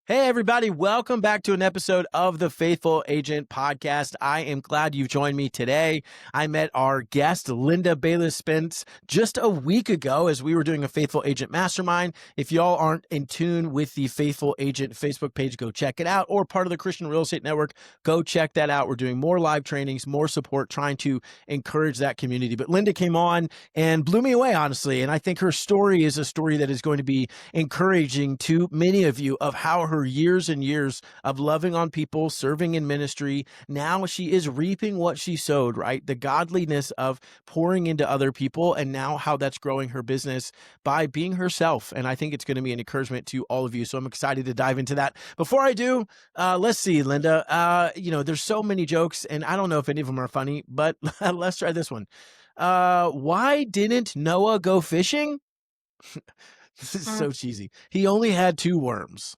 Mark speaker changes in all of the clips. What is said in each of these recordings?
Speaker 1: Hey, everybody. Welcome back to an episode of the Faithful Agent Podcast. I am glad you've joined me today. I met our guest, Linda Baylis-Spence, just a week ago as we were doing a Faithful Agent Mastermind. If y'all aren't in tune with the Faithful Agent Facebook page, go check it out, or part of the Christian Real Estate Network, go check that out. We're doing more live trainings, more support, trying to encourage that community. But Linda came on and blew me away, honestly. And I think her story is a story that is going to be encouraging to many of you of how her years and years of loving on people, serving in ministry, now she is reaping what she sowed, right? The godliness of pouring into other people, and now how that's growing her business by being herself. And I think it's going to be an encouragement to all of you. So I'm excited to dive into that. Before I do, let's see, Linda, there's so many jokes and I don't know if any of them are funny, but let's try this one. Why didn't Noah go fishing? This is
Speaker 2: Mm.
Speaker 1: so cheesy. He only had 2 worms.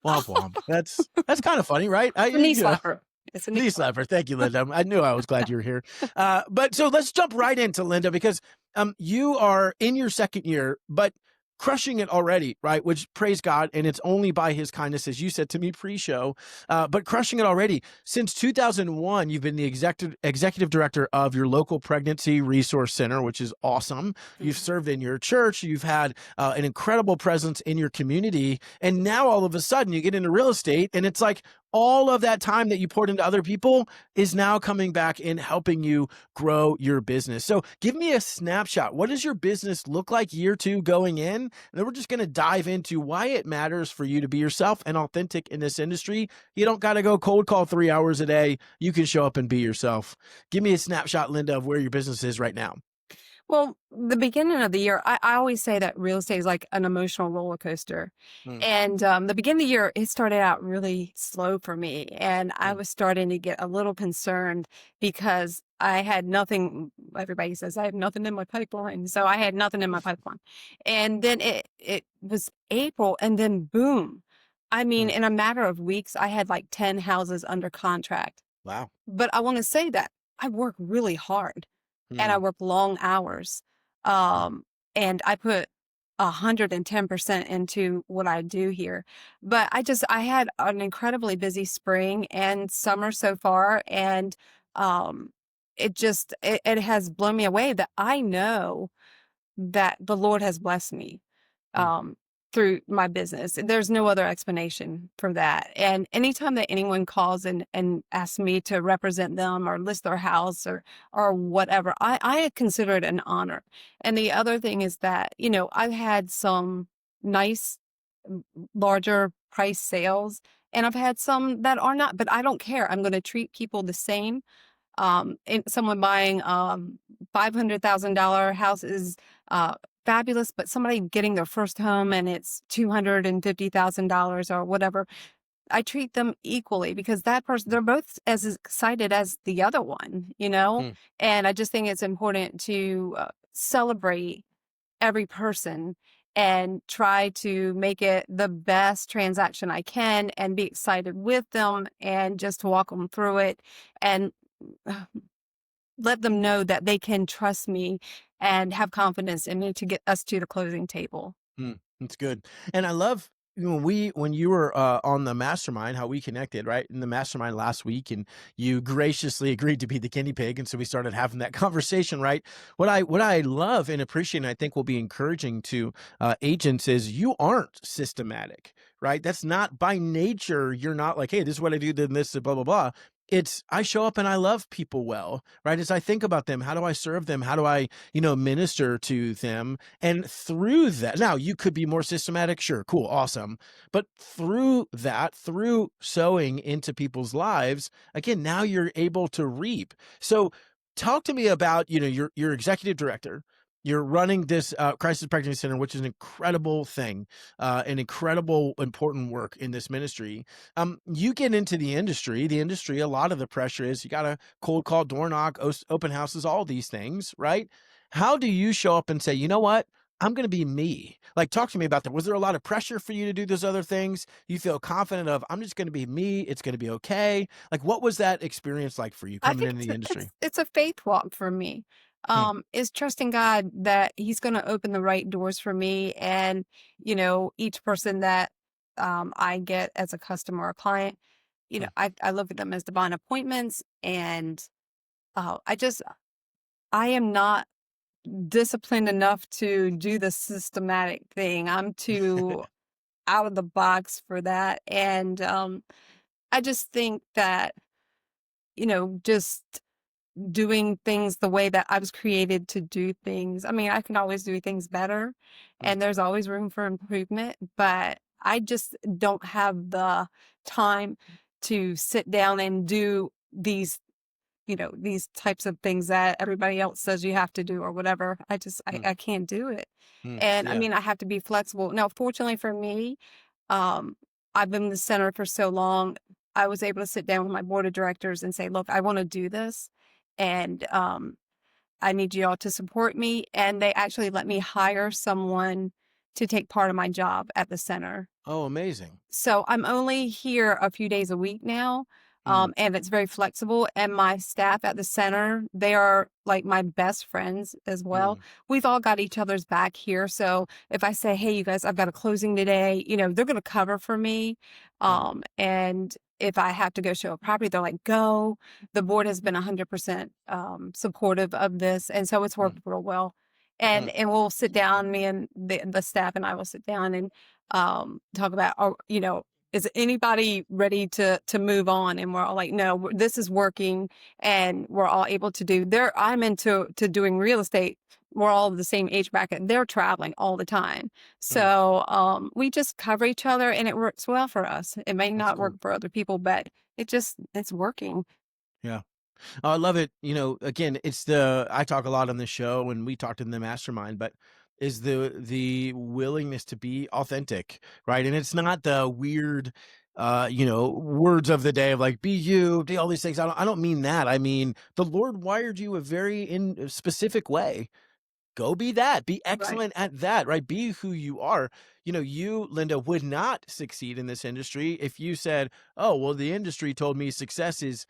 Speaker 1: Womp womp. That's kind of funny, right?
Speaker 2: It's a knee slapper. It's a knee
Speaker 1: Knee
Speaker 2: slapper.
Speaker 1: slapper. Thank you, Linda. I knew I was glad you were here. But so let's jump right into Linda, because you are in your second year, but crushing it already, right? Which, praise God, and it's only by his kindness, as you said to me pre-show, but crushing it already. Since 2001, you've been the executive director of your local pregnancy resource center, which is awesome. You've served in your church. You've had an incredible presence in your community. And now all of a sudden you get into real estate and it's like all of that time that you poured into other people is now coming back and helping you grow your business. So give me a snapshot. What does your business look like year 2 going in? And then we're just going to dive into why it matters for you to be yourself and authentic in this industry. You don't got to go cold call 3 hours a day. You can show up and be yourself. Give me a snapshot, Linda, of where your business is right now.
Speaker 2: Well, the beginning of the year, I always say that real estate is like an emotional roller coaster.
Speaker 1: Mm,
Speaker 2: And the beginning of the year, it started out really slow for me. And I
Speaker 1: mm,
Speaker 2: was starting to get a little concerned because I had nothing. Everybody says I have nothing in my pipeline. So I had nothing in my pipeline. And then it was April, and then boom. I mean,
Speaker 1: mm.
Speaker 2: in a matter of weeks, I had like 10 houses under contract.
Speaker 1: Wow.
Speaker 2: But I want to say that I work really hard and I
Speaker 1: Mm,
Speaker 2: work long hours.
Speaker 1: mm,
Speaker 2: Um, and I put 110% into what I do here. But I had an incredibly busy spring and summer so far. And um, it has blown me away that I know that the Lord has blessed me
Speaker 1: mm.
Speaker 2: um, through my business. There's no other explanation for that. And anytime that anyone calls and asks me to represent them or list their house or whatever, I consider it an honor. And the other thing is that, I've had some nice, larger price sales, and I've had some that are not, but I don't care. I'm going to treat people the same. And someone buying $500,000 house is fabulous, but somebody getting their first home and it's $250,000 or whatever, I treat them equally because that person, they're both as excited as the other one,
Speaker 1: Mm.
Speaker 2: And I just think it's important to celebrate every person and try to make it the best transaction I can and be excited with them and just walk them through it and let them know that they can trust me and have confidence in me to get us to the closing table.
Speaker 1: That's good. And I love when you were on the mastermind, how we connected, right? In the mastermind last week, and you graciously agreed to be the guinea pig. And so we started having that conversation, right? What I love and appreciate, and I think will be encouraging to agents, is you aren't systematic, right? That's not by nature. You're not like, hey, this is what I do, then this, blah, blah, blah. It's I show up and I love people well, right? As I think about them, how do I serve them? How do I, minister to them? And through that, now you could be more systematic, sure, cool, awesome. But through that, through sowing into people's lives, again, now you're able to reap. So talk to me about, your executive director. You're running this crisis pregnancy center, which is an incredible thing, an incredible, important work in this ministry. You get into the industry, a lot of the pressure is you got to cold call, door knock, open houses, all these things, right? How do you show up and say, you know what? I'm going to be me. Like, talk to me about that. Was there a lot of pressure for you to do those other things? You feel confident of, I'm just going to be me. It's going to be okay. Like, what was that experience like for you
Speaker 2: I
Speaker 1: coming
Speaker 2: think
Speaker 1: into the industry?
Speaker 2: it's a faith walk for me.
Speaker 1: Hmm.
Speaker 2: Is trusting God that He's going to open the right doors for me, and each person that I get as a customer or client,
Speaker 1: Mm.
Speaker 2: I look at them as divine appointments. And I just, I am not disciplined enough to do the systematic thing. I'm too out of the box for that. And I just think that, just doing things the way that I was created to do things. I mean, I can always do things better
Speaker 1: Mm.
Speaker 2: and there's always room for improvement, but I just don't have the time to sit down and do these types of things that everybody else says you have to do or whatever.
Speaker 1: Mm.
Speaker 2: I can't do it.
Speaker 1: Mm.
Speaker 2: And I
Speaker 1: Yeah.
Speaker 2: mean, I have to be flexible. Now, fortunately for me, um, I've been in the center for so long. I was able to sit down with my board of directors and say, look, I want to do this. And I need you all to support me. And they actually let me hire someone to take part of my job at the center.
Speaker 1: Oh, amazing.
Speaker 2: So I'm only here a few days a week now,
Speaker 1: Mm.
Speaker 2: and it's very flexible. And my staff at the center, they are like my best friends as well.
Speaker 1: Mm.
Speaker 2: We've all got each other's back here. So if I say, "Hey, you guys, I've got a closing today," they're going to cover for me.
Speaker 1: Mm.
Speaker 2: And if I have to go show a property, they're like, "Go." The board has been 100% supportive of this, and so it's
Speaker 1: Mm.
Speaker 2: worked real well. And
Speaker 1: Mm.
Speaker 2: we'll sit down, me and the staff and I will sit down and talk about, is anybody ready to move on? And we're all like, no, this is working, and we're all able to do. There, I'm into doing real estate. We're all the same age bracket. They're traveling all the time,
Speaker 1: Mm.
Speaker 2: so we just cover each other, and it works well for us. It may
Speaker 1: That's
Speaker 2: not work
Speaker 1: cool.
Speaker 2: for other people, but it's working.
Speaker 1: Yeah. Oh, I love it. Again, I talk a lot on this show and we talked in the mastermind, but is the willingness to be authentic, right? And it's not the weird words of the day of like be you, do all these things. I don't mean that. I mean, the Lord wired you a very in specific way. Go be that. Be
Speaker 2: Right.
Speaker 1: excellent at that, right? Be who you are. You, Linda, would not succeed in this industry if you said, "Oh, well, the industry told me success is,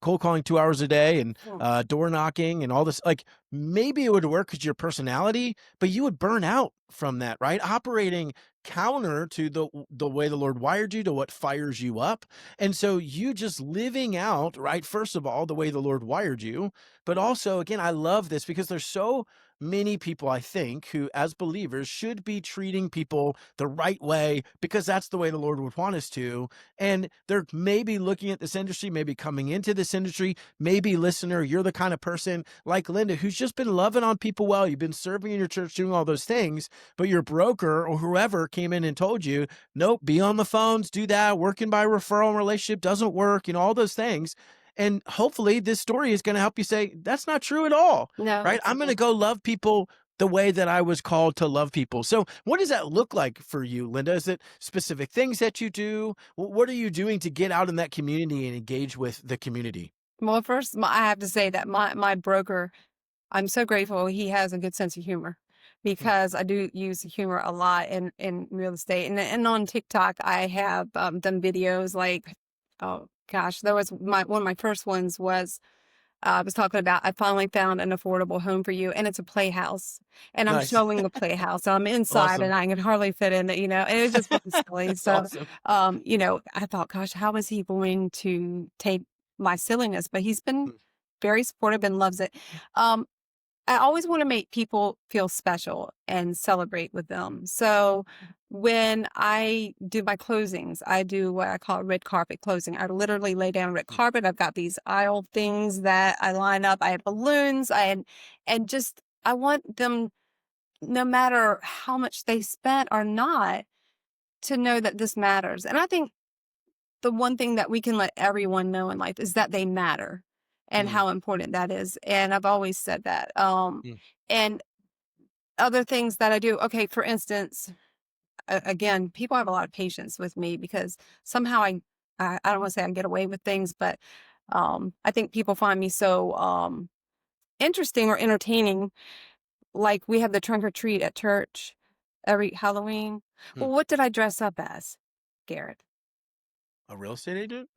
Speaker 1: cold calling 2 hours a day and
Speaker 2: Hmm.
Speaker 1: door knocking and all this." Like maybe it would work because your personality, but you would burn out from that, right? Operating counter to the way the Lord wired you, to what fires you up. And so you just living out, right? First of all, the way the Lord wired you, but also, again, I love this because there's so many people, I think, who, as believers, should be treating people the right way because that's the way the Lord would want us to. And they're maybe looking at this industry, maybe coming into this industry, maybe, listener, you're the kind of person like Linda who's just been loving on people well. You've been serving in your church, doing all those things, but your broker or whoever came in and told you, nope, be on the phones, do that, working by referral and relationship doesn't work, all those things. And hopefully this story is going to help you say, that's not true at all,
Speaker 2: No,
Speaker 1: right?
Speaker 2: it's
Speaker 1: I'm going to
Speaker 2: not.
Speaker 1: go love people the way that I was called to love people. So, what does that look like for you, Linda? Is it specific things that you do? What are you doing to get out in that community and engage with the community?
Speaker 2: Well, first, I have to say that my broker, I'm so grateful he has a good sense of humor
Speaker 1: Mm.
Speaker 2: because I do use humor a lot in real estate. And on TikTok, I have done videos like, oh gosh, there was one of my first ones was I was talking about I finally found an affordable home for you, and it's a playhouse, and I'm
Speaker 1: Nice.
Speaker 2: showing the playhouse. So I'm inside, and
Speaker 1: Awesome.
Speaker 2: I can hardly fit in it, and it just looks silly.
Speaker 1: That's
Speaker 2: So,
Speaker 1: awesome.
Speaker 2: I thought, gosh, how is he going to take my silliness? But he's been
Speaker 1: Mm.
Speaker 2: very supportive and loves it. Um, I always want to make people feel special and celebrate with them. So when I do my closings, I do what I call a red carpet closing. I literally lay down red
Speaker 1: Mm.
Speaker 2: carpet. I've got these aisle things that I line up. I have balloons. And just I want them, no matter how much they spent or not, to know that this matters. And I think the one thing that we can let everyone know in life is that they matter and
Speaker 1: Mm.
Speaker 2: how important that is. And I've always said that.
Speaker 1: Mm.
Speaker 2: And other things that I do, okay, for instance, again, people have a lot of patience with me because somehow I don't want to say I get away with things, but I think people find me so interesting or entertaining. Like we have the trunk or treat at church every Halloween.
Speaker 1: Mm.
Speaker 2: Well, what did I dress up as, Garrett?
Speaker 1: A real estate agent?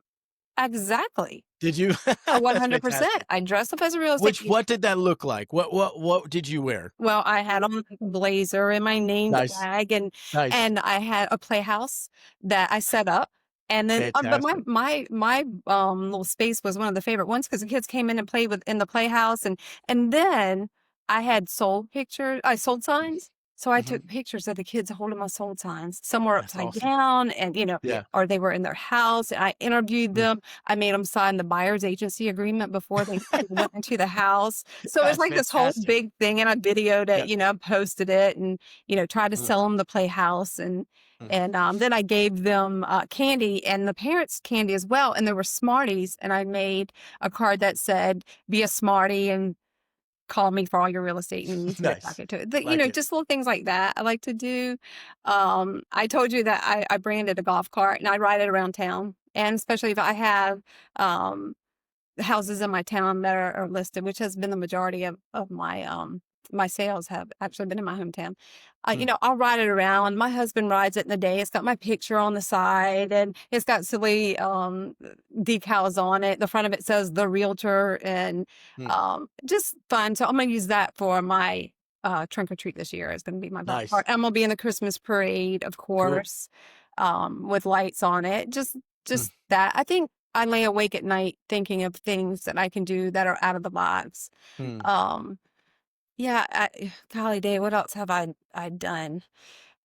Speaker 2: Exactly.
Speaker 1: Did you? That's
Speaker 2: 100%.
Speaker 1: fantastic.
Speaker 2: I dressed up as a real estate
Speaker 1: Which
Speaker 2: agent.
Speaker 1: what did that look like? What did you wear?
Speaker 2: Well, I had on a blazer and my name
Speaker 1: Nice.
Speaker 2: tag,
Speaker 1: Nice.
Speaker 2: and I had a playhouse that I set up. And then, but
Speaker 1: Fantastic.
Speaker 2: little space was one of the favorite ones because the kids came in and played with in the playhouse, and then I had sold pictures. I sold signs, so I
Speaker 1: Mhm.
Speaker 2: took pictures of the kids holding my sold signs. Some were
Speaker 1: That's
Speaker 2: upside
Speaker 1: awesome.
Speaker 2: down, and
Speaker 1: Yeah.
Speaker 2: or they were in their house. And I interviewed
Speaker 1: Mm.
Speaker 2: them. I made them sign the buyer's agency agreement before they went into the house. So it's
Speaker 1: That's
Speaker 2: like this whole
Speaker 1: fantastic.
Speaker 2: big thing, and I videoed
Speaker 1: Yeah.
Speaker 2: it, posted it, and tried to
Speaker 1: Mm,
Speaker 2: sell them the playhouse,
Speaker 1: mm.
Speaker 2: and then I gave them candy and the parents candy as well, and there were Smarties, and I made a card that said, "Be a Smartie and call me for all your real estate needs." Get back
Speaker 1: Nice.
Speaker 2: into it. But,
Speaker 1: Like it.
Speaker 2: just little things like that I like to do. I told you that I branded a golf cart and I ride it around town, and especially if I have um, houses in my town that are listed, which has been the majority of my sales have actually been in my hometown.
Speaker 1: Mm,
Speaker 2: I'll ride it around. My husband rides it in the day. It's got my picture on the side and it's got silly decals on it. The front of it says the Realtor and
Speaker 1: mm.
Speaker 2: just fun. So I'm gonna use that for my trunk or treat this year. It's gonna be my golf cart.
Speaker 1: Nice.
Speaker 2: I'm gonna be in the Christmas parade, of
Speaker 1: Cool.
Speaker 2: course, with lights on it.
Speaker 1: Mm,
Speaker 2: Just that. I think I lay awake at night thinking of things that I can do that are out of the box.
Speaker 1: mm.
Speaker 2: Um, yeah, golly day, what else have I done?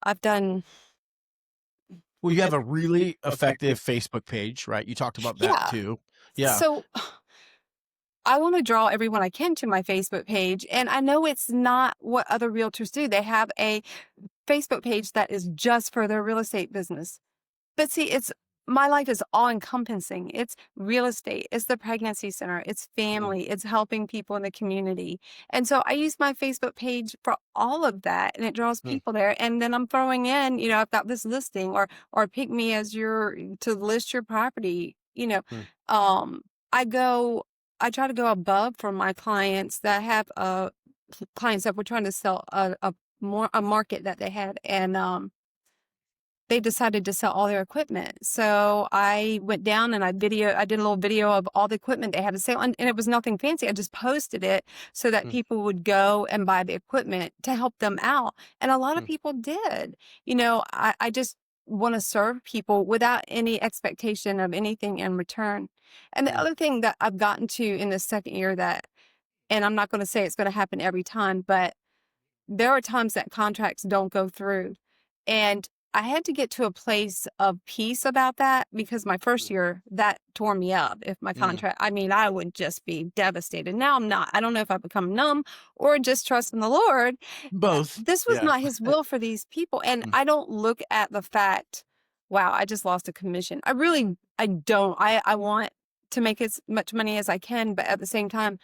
Speaker 2: I've done,
Speaker 1: Well, you have a really effective Facebook page, right? You talked about that
Speaker 2: yeah.
Speaker 1: too. Yeah.
Speaker 2: So I want to draw everyone I can to my Facebook page, and I know it's not what other realtors do. They have a Facebook page that is just for their real estate business. But see, it's my life is all encompassing. It's real estate, it's the pregnancy center, it's
Speaker 1: Mm,
Speaker 2: family, it's helping people in the community. And so I use my Facebook page for all of that and it draws
Speaker 1: mm,
Speaker 2: people there. And then I'm throwing in, I've got this listing or pick me as your to list your property.
Speaker 1: mm,
Speaker 2: Um I try to go above for my clients that have clients that we're trying to sell a market that they had and they decided to sell all their equipment. So I went down and I did a little video of all the equipment they had to sell. And it was nothing fancy. I just posted it so that
Speaker 1: mm,
Speaker 2: people would go and buy the equipment to help them out. And a lot of
Speaker 1: mm,
Speaker 2: people did. I just want to serve people without any expectation of anything in return. And the
Speaker 1: mm,
Speaker 2: other thing that I've gotten to in the second year and I'm not going to say it's going to happen every time, but there are times that contracts don't go through. And I had to get to a place of peace about that because my first year that tore me up. If my
Speaker 1: mm.
Speaker 2: contract, I mean, I would just be devastated. Now I'm not. I don't know if I've become numb or just trust in the Lord.
Speaker 1: Both.
Speaker 2: This was
Speaker 1: Yeah.
Speaker 2: not his will for these people. And
Speaker 1: Mm,
Speaker 2: I don't look at the fact, wow, I just lost a commission. I don't. I want to make as much money as I can, but at the same time,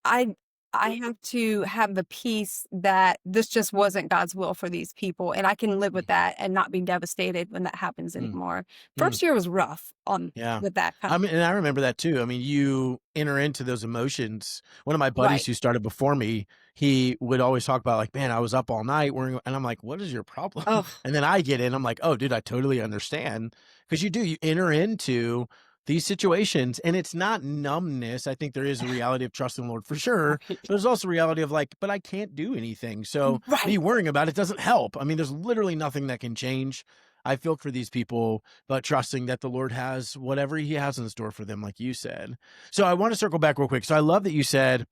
Speaker 2: I I have to have the peace that this just wasn't God's will for these people, and I can live
Speaker 1: mm,
Speaker 2: with that and not be devastated when that happens
Speaker 1: mm,
Speaker 2: anymore.
Speaker 1: mm.
Speaker 2: First year was rough on
Speaker 1: Yeah.
Speaker 2: with that kind
Speaker 1: I
Speaker 2: of
Speaker 1: mean, and I remember that too. I mean, you enter into those emotions. One of my buddies
Speaker 2: right.
Speaker 1: who started before me, he would always talk about like, man, I was up all night worrying, and I'm like, what is your problem?
Speaker 2: Oh,
Speaker 1: And then I get in, I'm like, oh, dude, I totally understand. Because you enter into these situations and it's not numbness. I think there is a reality of trusting the Lord for sure. But there's also a reality of like, but I can't do anything. So
Speaker 2: right.
Speaker 1: me worrying about it doesn't help. I mean, there's literally nothing that can change. I feel for these people, but trusting that the Lord has whatever he has in store for them, like you said. So I want to circle back real quick. So I love that you said,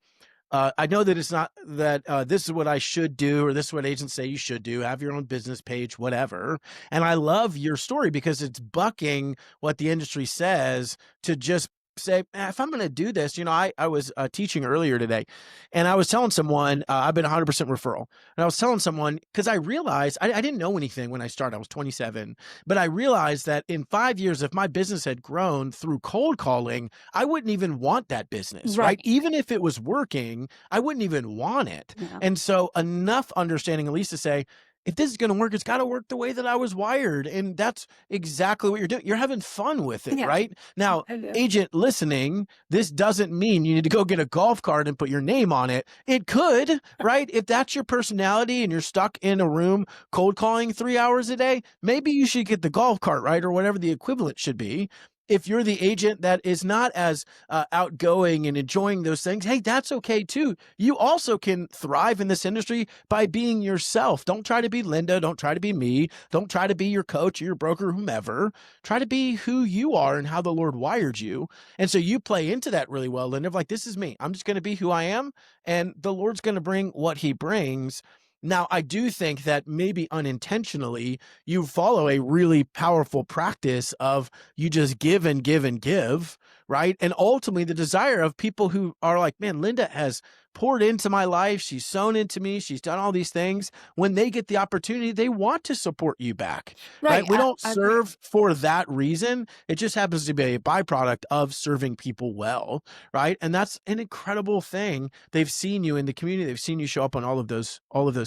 Speaker 1: I know that it's not that this is what I should do, or this is what agents say you should do, have your own business page, whatever. And I love your story because it's bucking what the industry says to just say, if I'm going to do this, I was teaching earlier today and I was telling someone, I've been 100% referral. And I was telling someone, because I realized I didn't know anything when I started. I was 27, but I realized that in 5 years, if my business had grown through cold calling, I wouldn't even want that business, right?
Speaker 2: Right.
Speaker 1: Even if it was working, I wouldn't even want it.
Speaker 2: Yeah.
Speaker 1: And so enough understanding, at least to say, if this is going to work, it's got to work the way that I was wired. And that's exactly what you're doing. You're having fun with it,
Speaker 2: Yeah.
Speaker 1: right? Now,
Speaker 2: I do.
Speaker 1: agent listening, this doesn't mean you need to go get a golf cart and put your name on it. It could, right? If that's your personality and you're stuck in a room cold calling 3 hours a day, maybe you should get the golf cart, right? Or whatever the equivalent should be. if you're the agent that is not as outgoing and enjoying those things, hey, that's okay too. You also can thrive in this industry by being yourself. Don't try to be Linda. Don't try to be me. Don't try to be your coach or your broker, whomever. Try to be who you are and how the Lord wired you. And so you play into that really well, Linda. Like, this is me. I'm just going to be who I am, and the Lord's going to bring what he brings. Now, I do think that maybe unintentionally, you follow a really powerful practice of you just give and give and give, right? And ultimately, the desire of people who are like, man, Linda has poured into my life. She's sown into me. She's done all these things. When they get the opportunity, they want to support you back, right?
Speaker 2: Right.
Speaker 1: We don't
Speaker 2: I agree.
Speaker 1: serve for that reason. It just happens to be a byproduct of serving people well, right? And that's an incredible thing. They've seen you in the community. They've seen you show up on all of those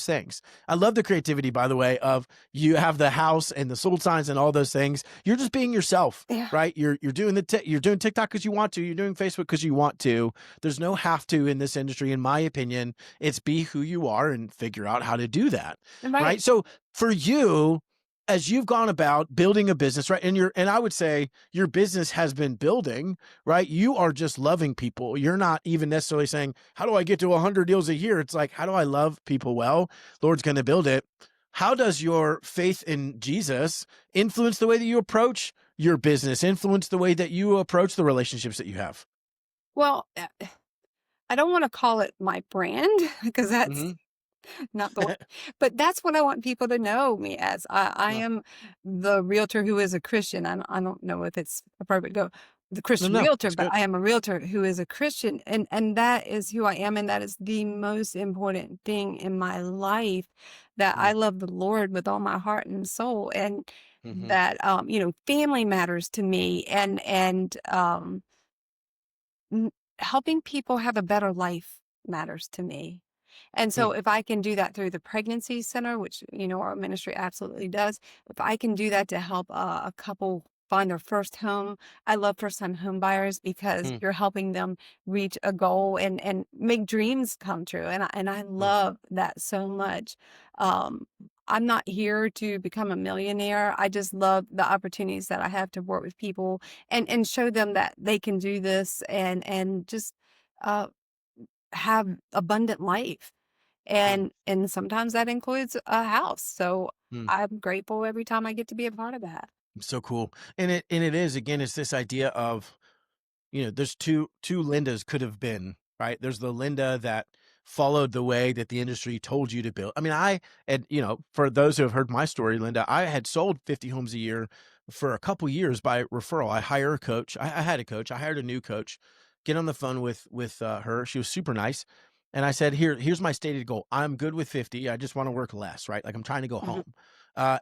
Speaker 1: things. I love the creativity, by the way, of you have the house and the sold signs and all those things. You're just being yourself,
Speaker 2: Yeah.
Speaker 1: right? You're doing you're doing TikTok because you want to. You're doing Facebook because you want to. There's no have to in this industry, in my opinion. It's be who you are and figure out how to do that,
Speaker 2: Right.
Speaker 1: right? So for you, as you've gone about building a business, right? And I would say your business has been building, right? You are just loving people. You're not even necessarily saying, how do I get to 100 deals a year? It's like, how do I love people well? Lord's going to build it. How does your faith in Jesus influence the way that you approach your business, influence the way that you approach the relationships that you have?
Speaker 2: Well, I don't want to call it my brand because that's
Speaker 1: Hmm.
Speaker 2: not the word, but that's what I want people to know me as. I
Speaker 1: No,
Speaker 2: am the realtor who is a Christian. I don't know if it's appropriate to go the
Speaker 1: no,
Speaker 2: Christian
Speaker 1: no,
Speaker 2: realtor,
Speaker 1: it's
Speaker 2: but
Speaker 1: good.
Speaker 2: I am a realtor who is a Christian, and that is who I am, and that is the most important thing in my life. That I love the Lord with all my heart and soul, and
Speaker 1: Mm-hmm.
Speaker 2: that family matters to me, and N helping people have a better life matters to me. And so if I can do that through the pregnancy center, which, our ministry absolutely does, if I can do that to help a couple find their first home, I love first-time home buyers because
Speaker 1: Mm-hmm.
Speaker 2: you're helping them reach a goal and make dreams come true. And I love that so much. Um, I'm not here to become a millionaire. I just love the opportunities that I have to work with people and show them that they can do this and just uh, have abundant life. And sometimes that includes a house. So I'm grateful every time I get to be a part of that.
Speaker 1: So cool. And it is, again, it's this idea of, there's two Lindas could have been, right? There's the Linda that followed the way that the industry told you to build. I mean, for those who have heard my story, Linda, I had sold 50 homes a year for a couple years by referral. I hire a coach. I had a coach. I hired a new coach. Get on the phone with her. She was super nice. And I said, here's my stated goal. I'm good with 50. I just want to work less, right? Like, I'm trying to go
Speaker 2: Mhm.
Speaker 1: home.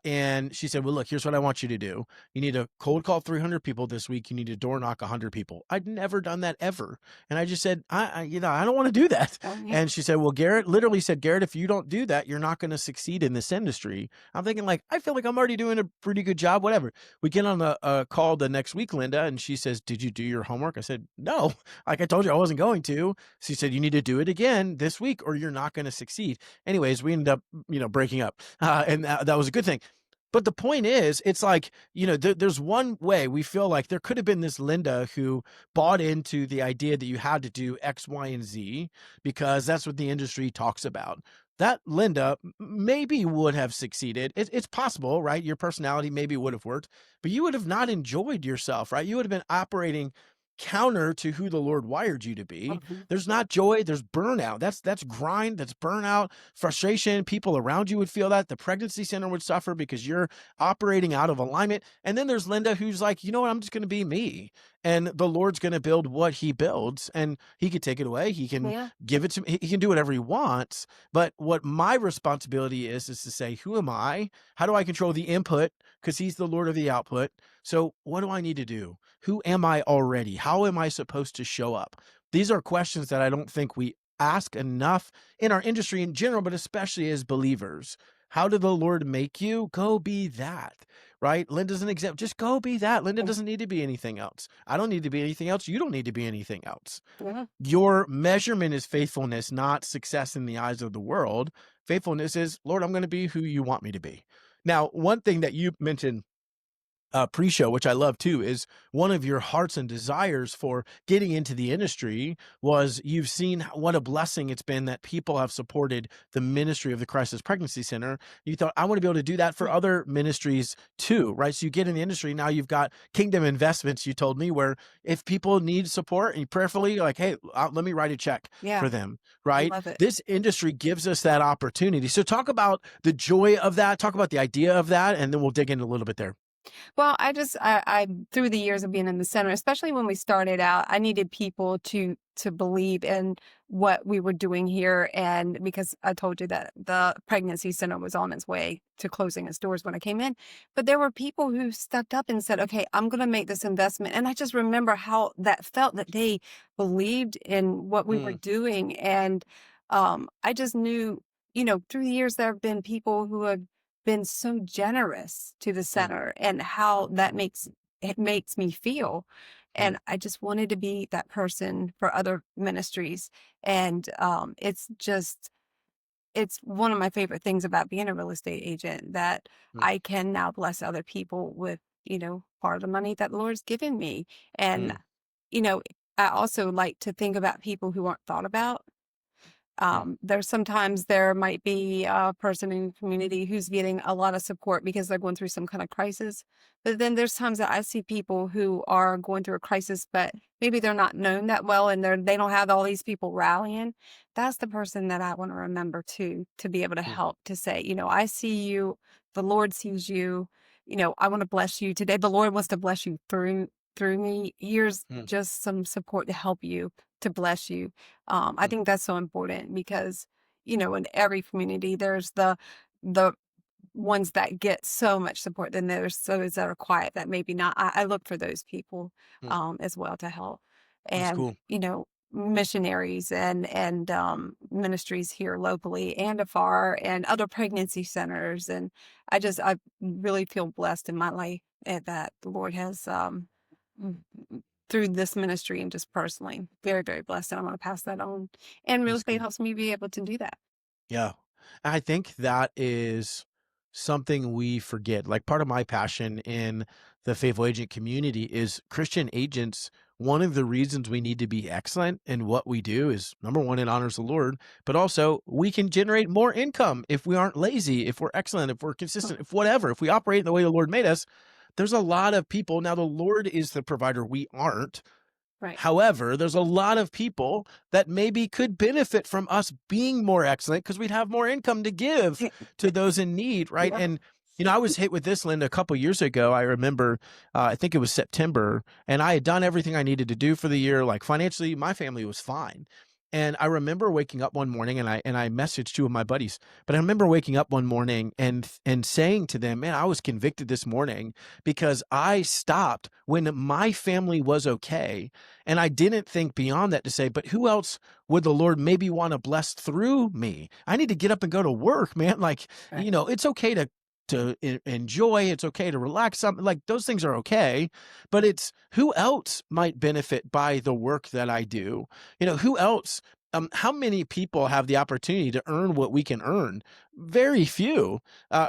Speaker 1: And she said, well, look, here's what I want you to do. You need to cold call 300 people this week. You need to door knock 100 people. I'd never done that ever. And I just said, I don't want to do that.
Speaker 2: Oh, yeah.
Speaker 1: And she said, well, Garrett literally said, Garrett, if you don't do that, you're not going to succeed in this industry. I'm thinking, like, I feel like I'm already doing a pretty good job, whatever. We get on a call the next week, Linda, and she says, did you do your homework? I said, no, like I told you, I wasn't going to. She said, you need to do it again this week or you're not going to succeed. Anyways, we ended up, breaking up. And that was a good thing. But the point is, it's like, there's one way we feel like there could have been this Linda who bought into the idea that you had to do X, Y, and Z because that's what the industry talks about. That Linda maybe would have succeeded. It's possible, right? Your personality maybe would have worked, but you would have not enjoyed yourself, right? You would have been operating counter to who the Lord wired you to be.
Speaker 2: Mhm.
Speaker 1: There's not joy, there's burnout. That's grind, that's burnout, frustration. People around you would feel that. The pregnancy center would suffer because you're operating out of alignment. And then there's Linda who's like, you know what, I'm just going to be me. And the Lord's going to build what he builds and he could take it away. He can
Speaker 2: Yeah.
Speaker 1: give it to me. He can do whatever he wants. But what my responsibility is to say, who am I? How do I control the input? Because he's the Lord of the output. So what do I need to do? Who am I already? How am I supposed to show up? These are questions that I don't think we ask enough in our industry in general, but especially as believers. How did the Lord make you? Go be that, right? Linda's an example. Just go be that. Linda
Speaker 2: Yeah.
Speaker 1: doesn't need to be anything else. I don't need to be anything else. You don't need to be anything else.
Speaker 2: Yeah.
Speaker 1: Your measurement is faithfulness, not success in the eyes of the world. Faithfulness is, Lord, I'm going to be who you want me to be. Now, one thing that you mentioned pre-show, which I love too, is one of your hearts and desires for getting into the industry was you've seen what a blessing it's been that people have supported the ministry of the Crisis Pregnancy Center. You thought, I want to be able to do that for
Speaker 2: Right.
Speaker 1: other ministries too, right? So you get in the industry, now you've got Kingdom Investments, you told me, where if people need support and you prayerfully, you're like, hey, let me write a check
Speaker 2: Yeah,
Speaker 1: for them,
Speaker 2: I
Speaker 1: right?
Speaker 2: love it.
Speaker 1: This industry gives us that opportunity. So talk about the joy of that, talk about the idea of that, and then we'll dig in a little bit there.
Speaker 2: Well, I through the years of being in the center, especially when we started out, I needed people to believe in what we were doing here. And because I told you that the pregnancy center was on its way to closing its doors when I came in, but there were people who stepped up and said, "Okay, I'm going to make this investment." And I just remember how that felt, that they believed in what we were
Speaker 1: Mm,
Speaker 2: doing, and I just knew, through the years there have been people who have been so generous to the
Speaker 1: mm,
Speaker 2: center, and how that makes me feel.
Speaker 1: mm,
Speaker 2: And I just wanted to be that person for other ministries. And it's one of my favorite things about being a real estate agent, that
Speaker 1: mm,
Speaker 2: I can now bless other people with, part of the money that the Lord's given me. And,
Speaker 1: mm,
Speaker 2: you know, I also like to think about people who aren't thought about.
Speaker 1: mm,
Speaker 2: There's sometimes there might be a person in the community who's getting a lot of support because they're going through some kind of crisis. But then there's times that I see people who are going through a crisis, but maybe they're not known that well, and they don't have all these people rallying. That's the person that I want to remember too, to be able to
Speaker 1: mm,
Speaker 2: help, to say, I see you, the Lord sees you, I want to bless you today. The Lord wants to bless you through me. Here's
Speaker 1: mm,
Speaker 2: just some support to help you, to bless you. I
Speaker 1: mm,
Speaker 2: think that's so important because, in every community, there's the ones that get so much support. Then there's those that are quiet that maybe not. I look for those people
Speaker 1: mm.
Speaker 2: as well to help,
Speaker 1: That's
Speaker 2: and
Speaker 1: cool.
Speaker 2: missionaries and ministries here locally and afar, and other pregnancy centers. And I really feel blessed in my life, that the Lord has mm, through this ministry, and just personally, very, very blessed, and I want to pass that on. And real
Speaker 1: That's
Speaker 2: estate
Speaker 1: good.
Speaker 2: helps me be able to do that.
Speaker 1: Yeah. I think that is something we forget. Like part of my passion in the faithful agent community is Christian agents. One of the reasons we need to be excellent in what we do is number one, it honors the Lord, but also we can generate more income if we aren't lazy, if we're excellent, if we're consistent, if whatever, if we operate the way the Lord made us. There's a lot of people. Now, the Lord is the provider. We aren't.
Speaker 2: Right.
Speaker 1: However, there's a lot of people that maybe could benefit from us being more excellent because we'd have more income to give to those in need, right?
Speaker 2: Yeah.
Speaker 1: And I was hit with this, Linda, a couple years ago. I remember, I think it was September, and I had done everything I needed to do for the year. Like financially, my family was fine. And I remember waking up one morning, and I messaged two of my buddies. But I remember waking up one morning and saying to them, "Man, I was convicted this morning because I stopped when my family was okay, and I didn't think beyond that to say, but who else would the Lord maybe want to bless through me? I need to get up and go to work, man. Like,
Speaker 2: Right.
Speaker 1: it's okay to enjoy, it's okay to relax, something like those things are okay, but it's who else might benefit by the work that I do? Who else, how many people have the opportunity to earn what we can earn? Very few,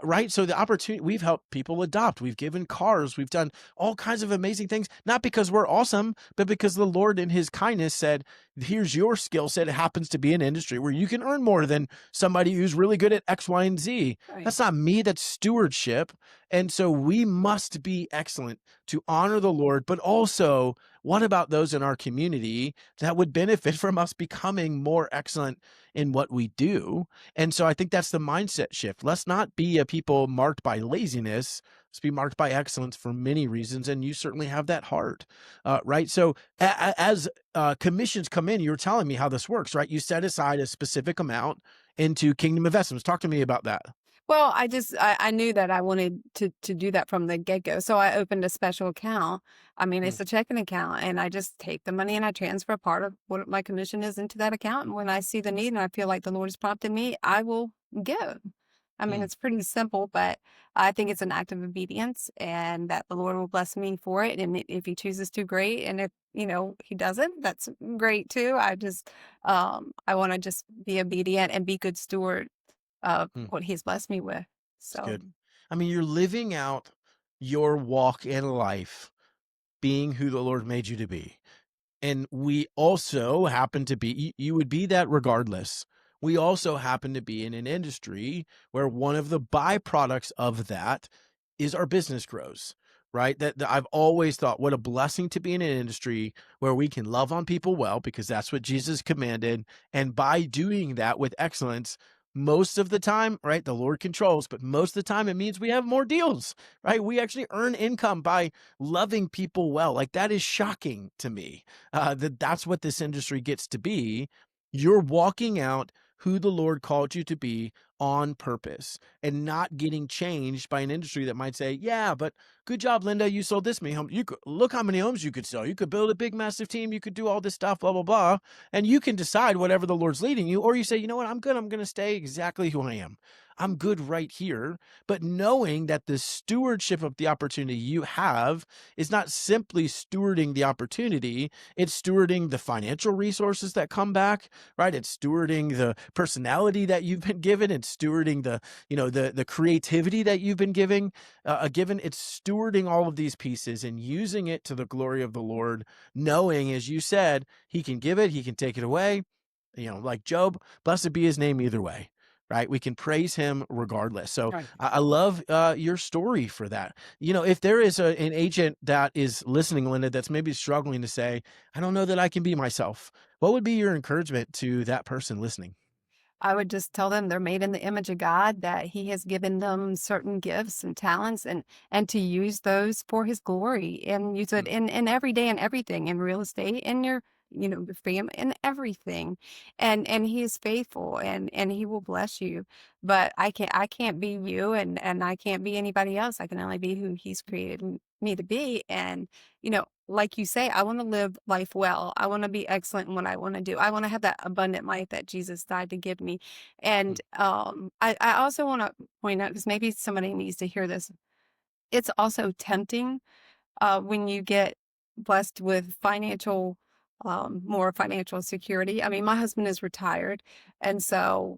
Speaker 1: right? So the opportunity, we've helped people adopt, we've given cars, we've done all kinds of amazing things, not because we're awesome, but because the Lord in his kindness said, here's your skill set. It happens to be an industry where you can earn more than somebody who's really good at X, Y, and Z.
Speaker 2: Right.
Speaker 1: That's not me, that's stewardship. And so we must be excellent to honor the Lord, but also what about those in our community that would benefit from us becoming more excellent in what we do? And so I think that's the mindset shift. Let's not be a people marked by laziness. Let's be marked by excellence for many reasons. And you certainly have that heart, right? So as commissions come in, you were telling me how this works, right? You set aside a specific amount into Kingdom Investments. Talk to me about that.
Speaker 2: Well, I knew that I wanted to do that from the get-go, so I opened a special account. I mean,
Speaker 1: Mm,
Speaker 2: it's a checking account, and I just take the money and I transfer part of what my commission is into that account, and when I see the need and I feel like the Lord has prompted me, I will give. I mean,
Speaker 1: mm,
Speaker 2: it's pretty simple, but I think it's an act of obedience, and that the Lord will bless me for it. And if He chooses to, great. And if He doesn't, that's great too. I want to just be obedient and be good steward of
Speaker 1: mm.
Speaker 2: what He's blessed me with.
Speaker 1: It's
Speaker 2: So
Speaker 1: good. I mean, you're living out your walk in life being who the Lord made you to be. And we also happen to be you would be that regardless. We also happen to be in an industry where one of the byproducts of that is our business grows, right? That I've always thought what a blessing to be in an industry where we can love on people well because that's what Jesus commanded. And by doing that with excellence, most of the time, right, the Lord controls, but most of the time it means we have more deals, right? We actually earn income by loving people well. Like that is shocking to me that's what this industry gets to be. You're walking out who the Lord called you to be on purpose and not getting changed by an industry that might say, yeah, but good job, Linda. You sold this many homes. You could look how many homes you could sell. You could build a big, massive team. You could do all this stuff, blah, blah, blah. And you can decide whatever the Lord's leading you, or you say, you know what, I'm good. I'm going to stay exactly who I am. I'm good right here. But knowing that the stewardship of the opportunity you have is not simply stewarding the opportunity, it's stewarding the financial resources that come back, right? It's stewarding the personality that you've been given. It's stewarding the creativity that you've been given. It's stewarding all of these pieces and using it to the glory of the Lord, knowing, as you said, he can give it, he can take it away. Like Job, blessed be his name either way. Right. We can praise him regardless. So
Speaker 2: Right.
Speaker 1: I love your story for that. If there is an agent that is listening, Linda, that's maybe struggling to say, I don't know that I can be myself. What would be your encouragement to that person listening?
Speaker 2: I would just tell them they're made in the image of God, that he has given them certain gifts and talents and to use those for his glory and use it
Speaker 1: Mm,
Speaker 2: in every day and everything, in real estate, in your, the family and everything. And he is faithful and he will bless you. But I can't be you and I can't be anybody else. I can only be who he's created me to be. And, like you say, I want to live life well. I want to be excellent in what I want to do. I want to have that abundant life that Jesus died to give me.
Speaker 1: mm,
Speaker 2: And I also want to point out, because maybe somebody needs to hear this, it's also tempting when you get blessed with more financial security. I mean, my husband is retired. And so,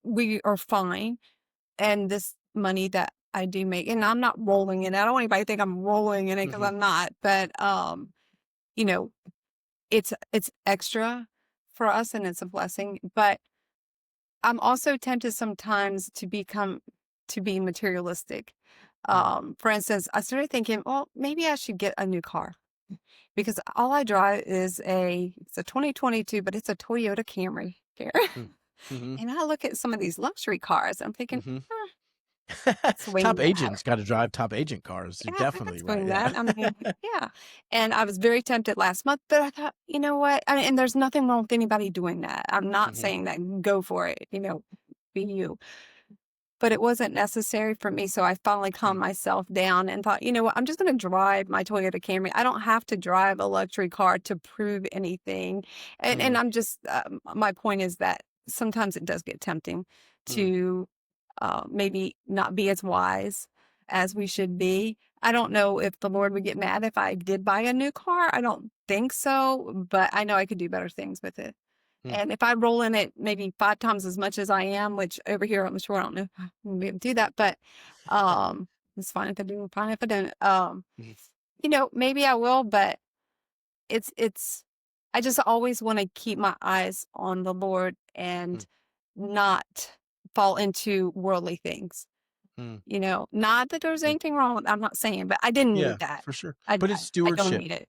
Speaker 2: we are fine. And this money that I do make, and I'm not rolling in it. I don't want anybody to think I'm rolling in it because
Speaker 1: mhm,
Speaker 2: I'm not. But you know, it's extra for us and it's a blessing. But I'm also tempted sometimes to be materialistic.
Speaker 1: mm,
Speaker 2: For instance, I started thinking, well, maybe I should get a new car because all I drive is it's a 2022, but it's a Toyota Camry here.
Speaker 1: mm, mhm,
Speaker 2: And I look at some of these luxury cars. I'm thinking,
Speaker 1: mhm.
Speaker 2: swing
Speaker 1: Top
Speaker 2: that.
Speaker 1: agents got to drive top agent cars. You're
Speaker 2: Yeah, I could
Speaker 1: definitely right.
Speaker 2: swing
Speaker 1: Yeah.
Speaker 2: that. I mean, yeah. And I was very tempted last month, but I thought, you know what? I mean, and there's nothing wrong with anybody doing that. I'm not
Speaker 1: Mhm,
Speaker 2: saying that go for it, be you. But it wasn't necessary for me. So I finally calmed
Speaker 1: mm,
Speaker 2: myself down and thought, you know what? I'm just going to drive my Toyota Camry. I don't have to drive a luxury car to prove anything. And
Speaker 1: mm,
Speaker 2: I'm just, my point is that sometimes it does get tempting
Speaker 1: mm,
Speaker 2: to maybe not be as wise as we should be. I don't know if the Lord would get mad if I did buy a new car. I don't think so, but I know I could do better things with it.
Speaker 1: mm.
Speaker 2: And if I roll in it maybe 5 times as much as I am, which over here I'm sure I don't know if I'm be able to do that, but it's fine if I do, fine if I don't.
Speaker 1: Mhm,
Speaker 2: Maybe I will, but it's I just always want to keep my eyes on the Lord
Speaker 1: mm,
Speaker 2: and not fall into worldly things.
Speaker 1: mm.
Speaker 2: Not that there's
Speaker 1: Yeah.
Speaker 2: anything wrong with, I'm not saying, but I didn't
Speaker 1: Yeah,
Speaker 2: need that.
Speaker 1: for sure.
Speaker 2: I
Speaker 1: But it's
Speaker 2: I don't
Speaker 1: stewardship.
Speaker 2: need it.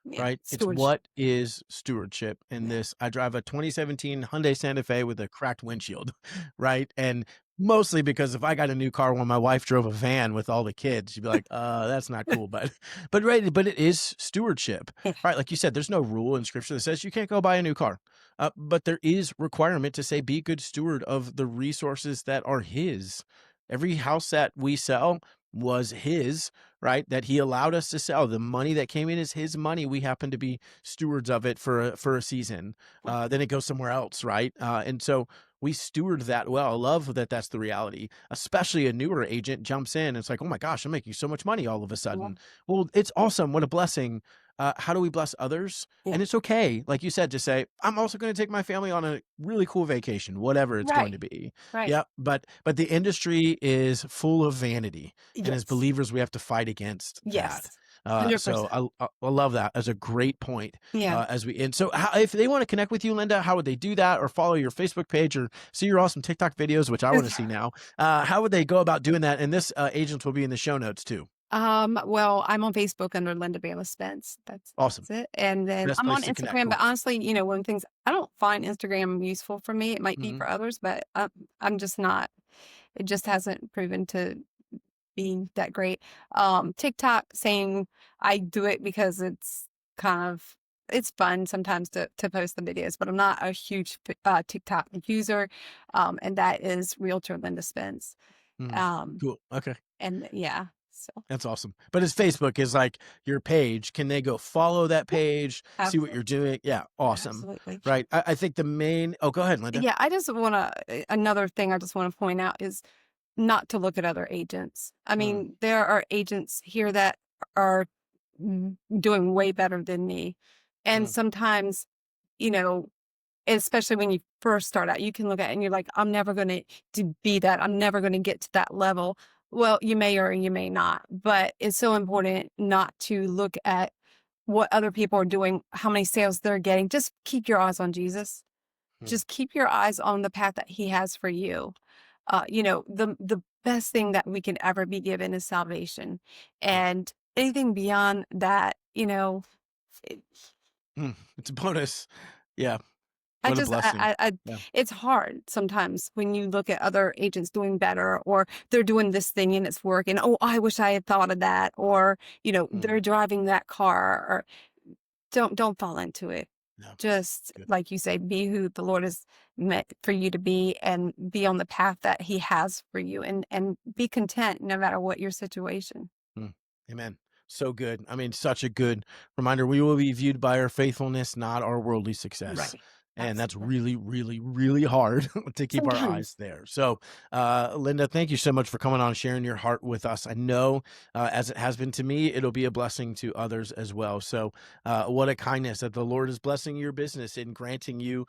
Speaker 2: Yeah,
Speaker 1: Right? It's
Speaker 2: stewardship.
Speaker 1: what is stewardship in
Speaker 2: Yeah.
Speaker 1: this. I drive a 2017 Hyundai Santa Fe with a cracked windshield, right? And mostly because if I got a new car when my wife drove a van with all the kids, she'd be like, that's not cool." But but it is stewardship,
Speaker 2: Yeah.
Speaker 1: right? Like you said, there's no rule in scripture that says you can't go buy a new car. But there is requirement to say, be good steward of the resources that are his. Every house that we sell was his, right? That he allowed us to sell. The money that came in is his money. We happen to be stewards of it for a season. Then it goes somewhere else, right? And so we steward that well. I love that that's the reality. Especially a newer agent jumps in. And it's like, oh my gosh, I'm making so much money all of a
Speaker 2: Yeah.
Speaker 1: sudden. Well, it's awesome. What a blessing. how do we bless others?
Speaker 2: Yeah.
Speaker 1: And it's okay, like you said, to say, I'm also going to take my family on a really cool vacation, whatever it's going
Speaker 2: Right.
Speaker 1: to be.
Speaker 2: Right.
Speaker 1: Yeah, but the industry is full of vanity, and as
Speaker 2: Yes.
Speaker 1: believers, we have to fight against that.
Speaker 2: Yes. 100%.
Speaker 1: So I love that as a great point.
Speaker 2: Yeah.
Speaker 1: As we and so how, if they want to connect with you, Linda, how would they do that, or follow your Facebook page, or see your awesome TikTok videos, which I want to see now? How would they go about doing that? And this agent will be in the show notes too.
Speaker 2: Well, I'm on Facebook under Linda Baylis-Spence.
Speaker 1: Awesome,
Speaker 2: That's it. And then
Speaker 1: best
Speaker 2: I'm
Speaker 1: place
Speaker 2: on
Speaker 1: to connect.
Speaker 2: Instagram, but
Speaker 1: Cool.
Speaker 2: honestly, one of the things I don't find Instagram useful for me. It might be
Speaker 1: Hmm.
Speaker 2: for others, but I'm just not. It just hasn't proven to be that great. TikTok, same. I do it because it's fun sometimes to post the videos, but I'm not a huge TikTok user. And that is Realtor Linda Spence.
Speaker 1: Mm,
Speaker 2: Um,
Speaker 1: cool. Okay.
Speaker 2: and yeah, so
Speaker 1: That's awesome. But as Facebook is like your page, can they go follow that
Speaker 2: yeah,
Speaker 1: page, see what you're
Speaker 2: absolutely,
Speaker 1: doing? Yeah, awesome.
Speaker 2: absolutely.
Speaker 1: Right. I think the main oh, go ahead, Linda.
Speaker 2: Yeah, I just want to, another thing I just want to point out is not to look at other agents. I
Speaker 1: Mm,
Speaker 2: mean, there are agents here that are doing way better than me. And
Speaker 1: mm,
Speaker 2: sometimes, you know, especially when you first start out, you can look at it and you're like, I'm never going to be that. I'm never going to get to that level. Well, you may or you may not, but it's so important not to look at what other people are doing, how many sales they're getting. Just keep your eyes on Jesus.
Speaker 1: mm,
Speaker 2: Just keep your eyes on the path that he has for you. The best thing that we can ever be given is salvation.
Speaker 1: mm,
Speaker 2: And anything beyond that, it,
Speaker 1: it's a bonus. Yeah.
Speaker 2: I
Speaker 1: What a
Speaker 2: just
Speaker 1: blessing. Yeah.
Speaker 2: it's hard sometimes when you look at other agents doing better, or they're doing this thing and it's working. Oh, I wish I had thought of that. Or,
Speaker 1: Mm,
Speaker 2: they're driving that car. Or don't fall into it.
Speaker 1: no.
Speaker 2: Just
Speaker 1: Good.
Speaker 2: like you say, be who the Lord has meant for you to be, and be on the path that he has for you, and be content no matter what your situation.
Speaker 1: Mm, amen. So good. I mean, such a good reminder. We will be viewed by our faithfulness, not our worldly success.
Speaker 2: Right.
Speaker 1: And that's
Speaker 2: Absolutely.
Speaker 1: really, really, really hard to keep our eyes
Speaker 2: Sometimes.
Speaker 1: there. So, Linda, thank you so much for coming on and sharing your heart with us. I know, as it has been to me, it'll be a blessing to others as well. So, what a kindness that the Lord is blessing your business and granting you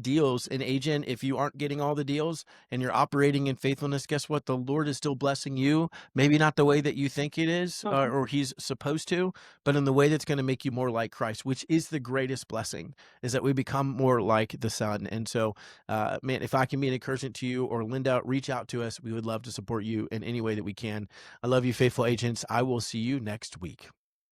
Speaker 1: deals. An agent, if you aren't getting all the deals and you're operating in faithfulness, guess what? The Lord is still blessing you. Maybe not the way that you think it is,
Speaker 2: Mhm.
Speaker 1: or He's supposed to, but in the way that's going to make you more like Christ, which is the greatest blessing, is that we become more like the Son. And so, man, if I can be an encouragement to you or Linda, reach out to us. We would love to support you in any way that we can. I love you, faithful agents. I will see you next week.